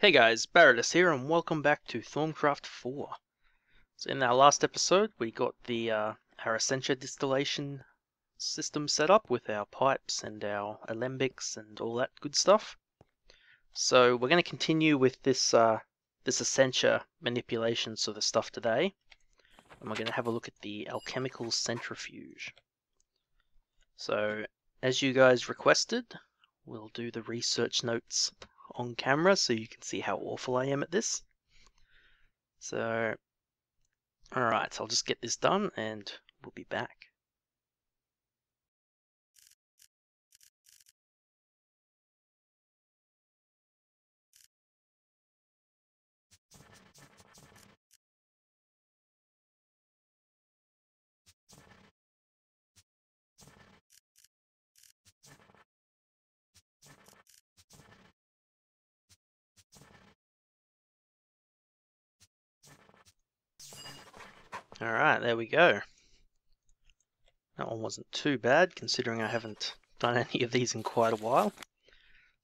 Hey guys, Barretus here and welcome back to Thaumcraft 4. So in our last episode we got the our Essentia distillation system set up with our pipes and our alembics and all that good stuff. So we're going to continue with this Essentia manipulation sort of stuff today. And we're going to have a look at the Alchemical Centrifuge. So as you guys requested, we'll do the research notes on camera so you can see how awful I am at this. So, alright, I'll just get this done and we'll be back. Alright, there we go. That one wasn't too bad considering I haven't done any of these in quite a while.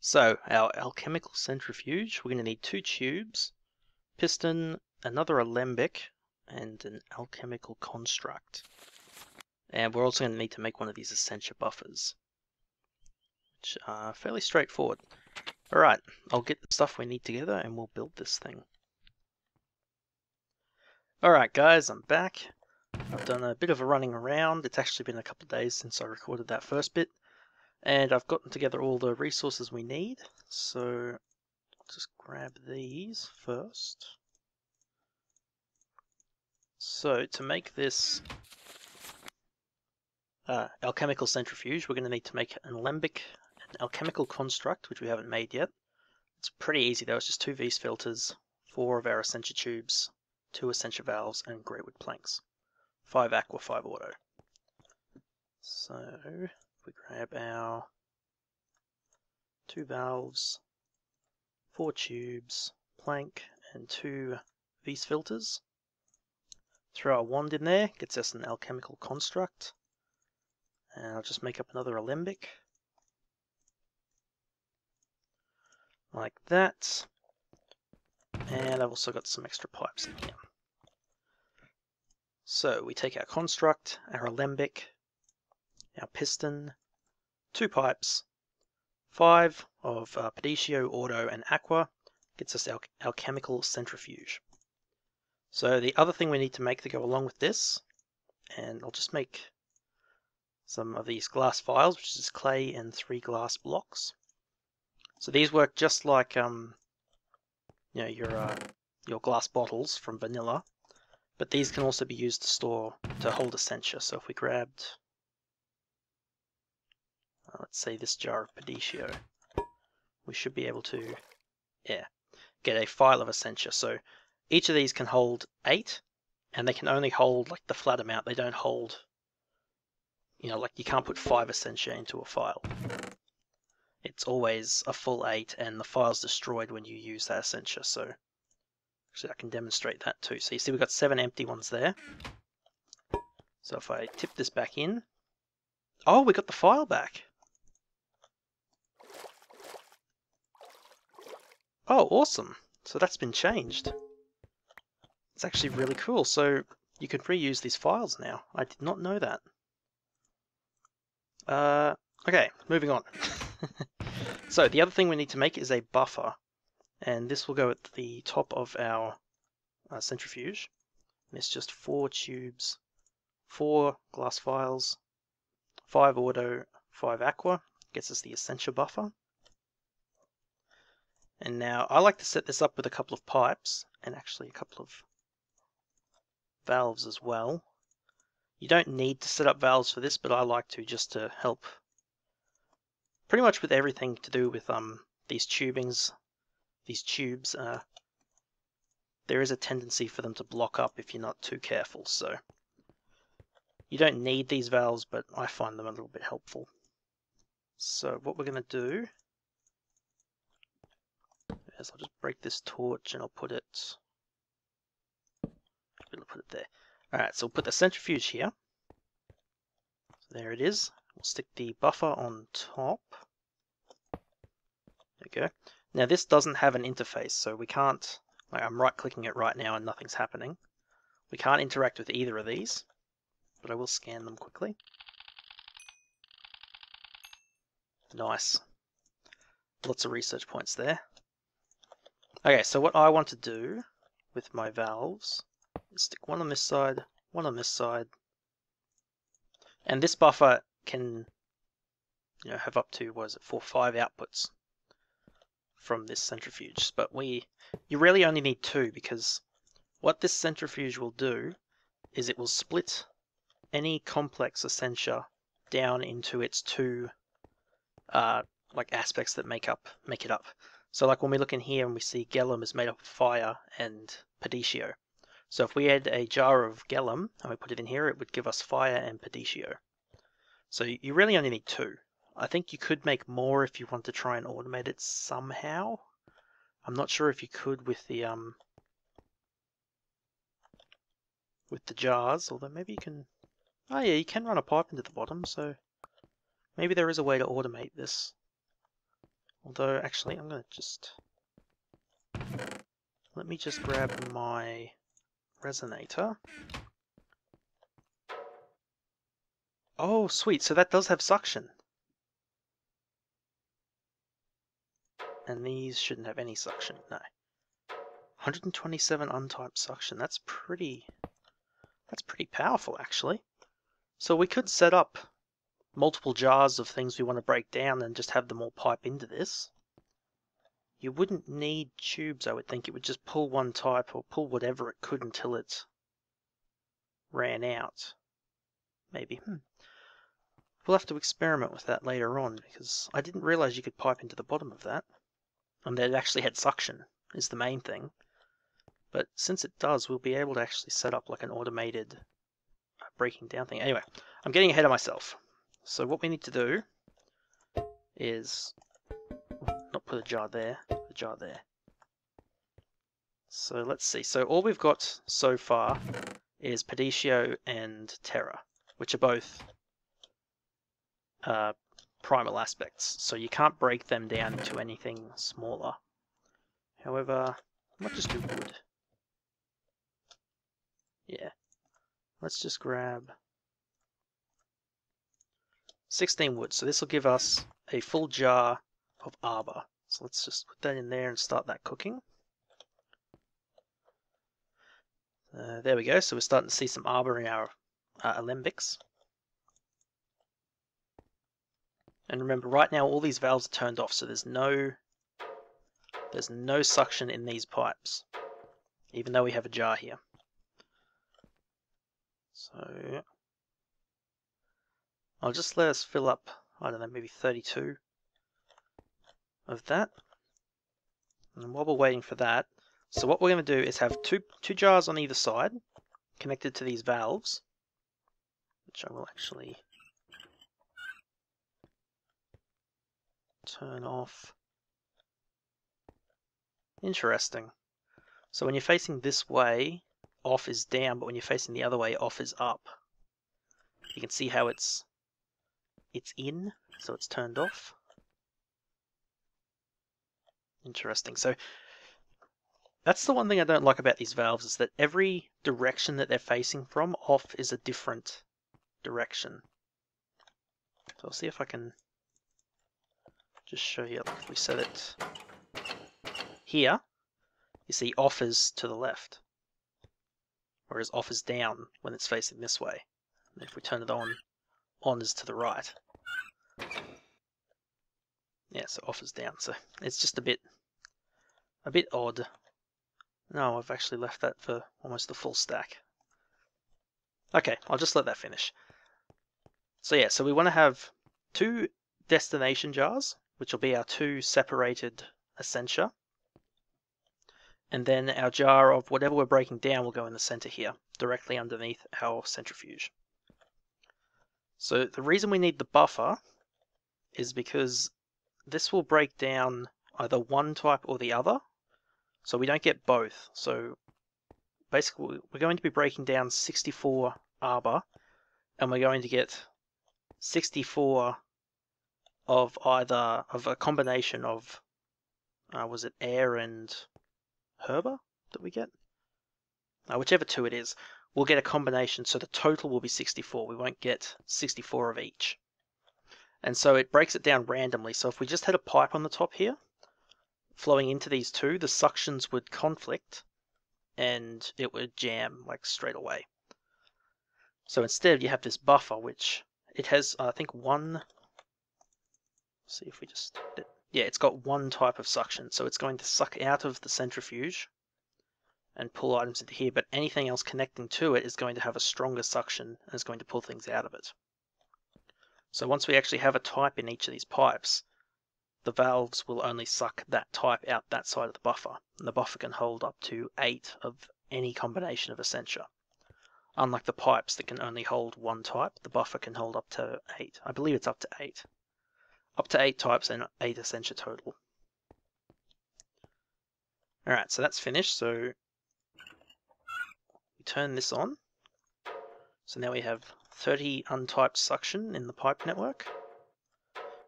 So, our alchemical centrifuge, we're going to need 2 tubes, piston, another alembic, and an alchemical construct. And we're also going to need to make one of these Essentia buffers, which are fairly straightforward. Alright, I'll get the stuff we need together and we'll build this thing. Alright guys, I'm back. I've done a bit of a running around. It's actually been a couple of days since I recorded that first bit. And I've gotten together all the resources we need. So, I'll just grab these first. So, to make this alchemical centrifuge, we're going to need to make an alembic, an alchemical construct, which we haven't made yet. It's pretty easy though, it's just 2 V's filters, 4 of our Essentia tubes, 2 Essentia valves, and greatwood planks. 5 aqua, 5 auto. So, we grab our 2 valves, 4 tubes, plank, and 2 V's filters. Throw our wand in there, gets us an alchemical construct. And I'll just make up another alembic. Like that. And I've also got some extra pipes in here. So we take our construct, our alembic, our piston, 2 pipes, 5 of Pediccio, Auto, and Aqua, gets us our alchemical centrifuge. So the other thing we need to make to go along with this, and I'll just make some of these glass vials, which is clay and 3 glass blocks. So these work just like your glass bottles from vanilla. But these can also be used to hold Essentia. So if we grabbed, let's say this jar of Pediccio, we should be able to, get a file of Essentia. So each of these can hold 8, and they can only hold like the flat amount. They don't hold, like you can't put 5 Essentia into a file. It's always a full 8, and the file's destroyed when you use that Essentia. So actually, I can demonstrate that too. So you see we've got 7 empty ones there. So if I tip this back in... Oh, we got the file back! Oh, awesome! So that's been changed. It's actually really cool. So you can reuse these files now. I did not know that. Okay, moving on. So the other thing we need to make is a buffer. And this will go at the top of our centrifuge. And it's just 4 tubes, 4 glass vials, 5 auto, 5 aqua. Gets us the Essentia buffer. And now I like to set this up with a couple of pipes and actually a couple of valves as well. You don't need to set up valves for this, but I like to just to help pretty much with everything to do with these tubings. These tubes, there is a tendency for them to block up if you're not too careful, so you don't need these valves, but I find them a little bit helpful. So what we're going to do is I'll just break this torch and I'll put it there. Alright, so we'll put the centrifuge here. So there it is. We'll stick the buffer on top. There we go. Now this doesn't have an interface, so we can't, like I'm right clicking it right now and nothing's happening. We can't interact with either of these, but I will scan them quickly. Nice. Lots of research points there. Okay, so what I want to do with my valves is stick one on this side, one on this side. And this buffer can, have up to, 5 outputs from this centrifuge. But you really only need 2, because what this centrifuge will do is it will split any complex essentia down into its 2 like aspects that make it up. So like when we look in here and we see Gellum is made up of fire and Perditio. So if we add a jar of Gellum and we put it in here, it would give us fire and Perditio. So you really only need 2. I think you could make more if you want to try and automate it somehow. I'm not sure if you could with the jars, although maybe you can. Oh yeah, you can run a pipe into the bottom, so maybe there is a way to automate this. Although actually, I'm gonna let me just grab my resonator. Oh sweet, so that does have suction. And these shouldn't have any suction, no. 127 untyped suction, that's pretty powerful actually. So we could set up multiple jars of things we want to break down and just have them all pipe into this. You wouldn't need tubes, I would think. It would just pull one type or pull whatever it could until it ran out. Maybe. We'll have to experiment with that later on, because I didn't realize you could pipe into the bottom of that. And that it actually had suction, is the main thing. But since it does, we'll be able to actually set up like an automated breaking down thing. Anyway, I'm getting ahead of myself. So what we need to do is not put a jar there, put a jar there. So let's see. So all we've got so far is Perditio and Terra, which are both primal aspects. So you can't break them down into anything smaller. However, I might just do wood. Yeah. Let's just grab 16 wood. So this will give us a full jar of arbor. So let's just put that in there and start that cooking. There we go. So we're starting to see some arbor in our alembics. And remember, right now all these valves are turned off, so there's no suction in these pipes, even though we have a jar here. So I'll just let us fill up, I don't know, maybe 32 of that. And while we're waiting for that, so what we're going to do is have two jars on either side connected to these valves, which I will actually turn off. Interesting. So when you're facing this way, off is down, but when you're facing the other way, off is up. You can see how it's in, so it's turned off. Interesting. So that's the one thing I don't like about these valves, is that every direction that they're facing from, off is a different direction. So I'll see if I can just show you. If we set it here, you see off is to the left, whereas off is down when it's facing this way. And if we turn it on is to the right. Yeah, so off is down. So it's just a bit odd. No, I've actually left that for almost the full stack. Okay, I'll just let that finish. So yeah, so we want to have 2 destination jars, which will be our 2 separated essentia. And then our jar of whatever we're breaking down will go in the center here, directly underneath our centrifuge. So the reason we need the buffer is because this will break down either one type or the other, so we don't get both. So basically we're going to be breaking down 64 arbor, and we're going to get 64 of a combination of was it air and herba that we get? Whichever two it is, we'll get a combination, so the total will be 64. We won't get 64 of each. And so it breaks it down randomly. So if we just had a pipe on the top here, flowing into these two, the suctions would conflict and it would jam like straight away. So instead you have this buffer, which it has, I think, one. See if we just, yeah, it's got one type of suction, so it's going to suck out of the centrifuge and pull items into here, but anything else connecting to it is going to have a stronger suction and is going to pull things out of it. So once we actually have a type in each of these pipes, the valves will only suck that type out that side of the buffer, and the buffer can hold up to 8 of any combination of Essentia. Unlike the pipes that can only hold one type, the buffer can hold up to 8. I believe it's up to 8. Up to 8 types and 8 Essentia total. Alright, so that's finished, so we turn this on. So now we have 30 untyped suction in the pipe network.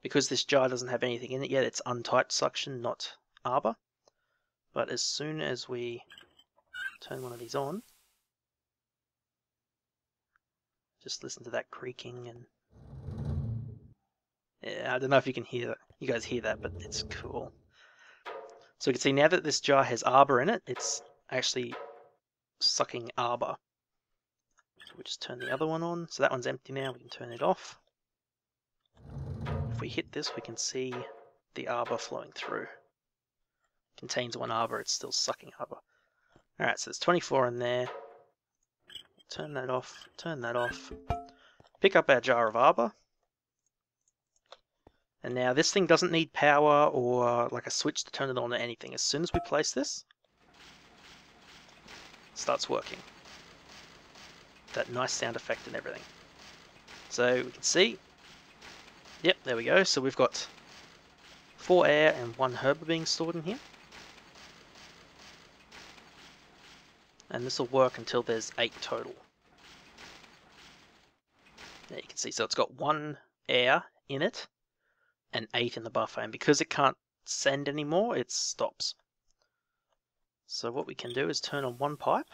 Because this jar doesn't have anything in it yet, it's untyped suction, not arbor. But as soon as we turn one of these on, just listen to that creaking, and yeah, I don't know if you can hear that. You guys hear that, but it's cool. So you can see now that this jar has arbor in it, it's actually sucking arbor. So we just turn the other one on. So that one's empty now, we can turn it off. If we hit this, we can see the arbor flowing through. Contains one arbor, it's still sucking arbor. Alright, so there's 24 in there. Turn that off, turn that off. Pick up our jar of arbor. And now this thing doesn't need power or like a switch to turn it on or anything. As soon as we place this, it starts working. That nice sound effect and everything. So we can see, yep, there we go. So we've got 4 air and 1 herb being stored in here. And this will work until there's 8 total. There you can see, so it's got 1 air in it and 8 in the buffer, and because it can't send anymore, it stops. So what we can do is turn on one pipe.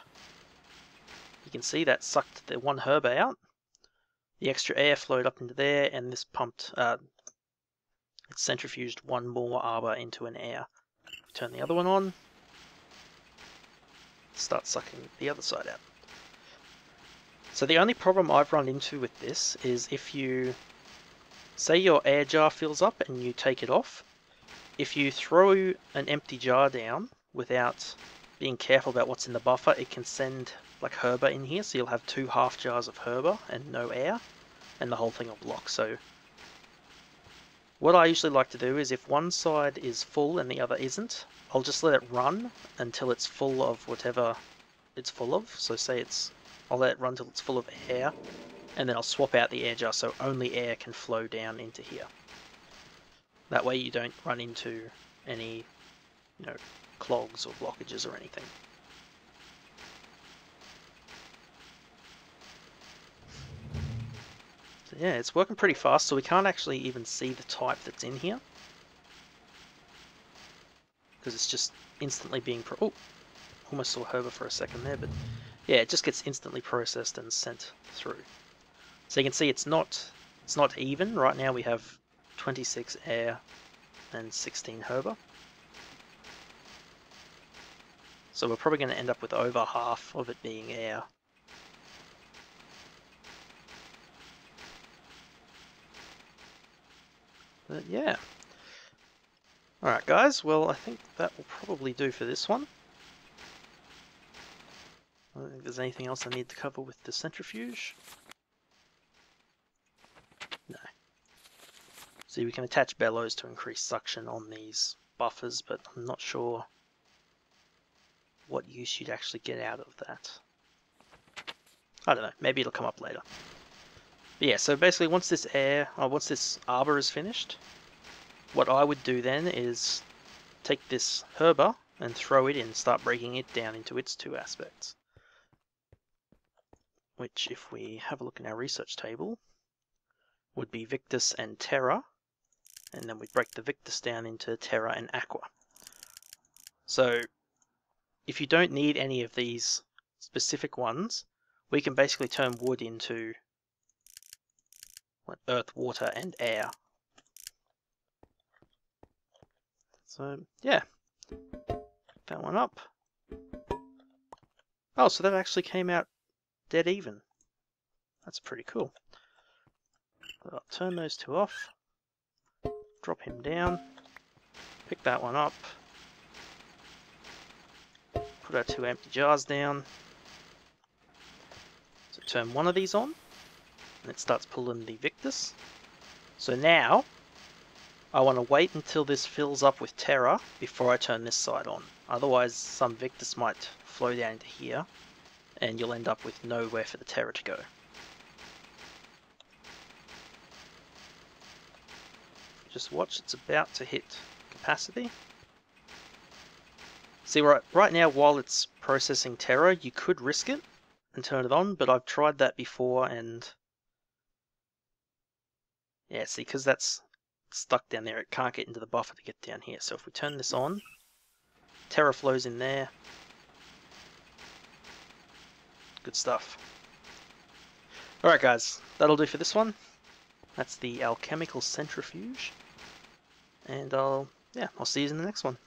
You can see that sucked the 1 herb out. The extra air flowed up into there, and this pumped, it centrifuged 1 more arbor into an air. Turn the other one on. Start sucking the other side out. So the only problem I've run into with this is if you say your air jar fills up and you take it off, if you throw an empty jar down without being careful about what's in the buffer, it can send like herba in here, so you'll have 2 half jars of herba and no air, and the whole thing will block. So what I usually like to do is if one side is full and the other isn't, I'll just let it run until it's full of whatever it's full of. So say I'll let it run until it's full of air, and then I'll swap out the air jar so only air can flow down into here. That way you don't run into any, clogs or blockages or anything. So yeah, it's working pretty fast, so we can't actually even see the type that's in here, because it's just instantly being oh, almost saw herba for a second there, but yeah, it just gets instantly processed and sent through. So you can see it's not even. Right now we have 26 air and 16 herba. So we're probably going to end up with over half of it being air. But yeah. Alright guys, well I think that will probably do for this one. I don't think there's anything else I need to cover with the centrifuge. No. See, we can attach bellows to increase suction on these buffers, but I'm not sure what use you'd actually get out of that. I don't know, maybe it'll come up later. But yeah, so basically once this arbor is finished, what I would do then is take this herba and throw it in, start breaking it down into its 2 aspects. Which, if we have a look in our research table, would be Victus and Terra, and then we break the Victus down into Terra and Aqua. So if you don't need any of these specific ones, we can basically turn wood into earth, water, and air. So yeah, that one up. Oh, so that actually came out dead even. That's pretty cool. I'll turn those two off, drop him down, pick that one up, put our two empty jars down. So turn one of these on, and it starts pulling the Victus. So now, I want to wait until this fills up with Terra before I turn this side on. Otherwise, some Victus might flow down into here, and you'll end up with nowhere for the Terra to go. Just watch, it's about to hit capacity. See, right now, while it's processing Terra, you could risk it and turn it on, but I've tried that before, and yeah, see, because that's stuck down there, it can't get into the buffer to get down here. So if we turn this on, Terra flows in there. Good stuff. Alright guys, that'll do for this one. That's the Alchemical Centrifuge. And I'll see you in the next one.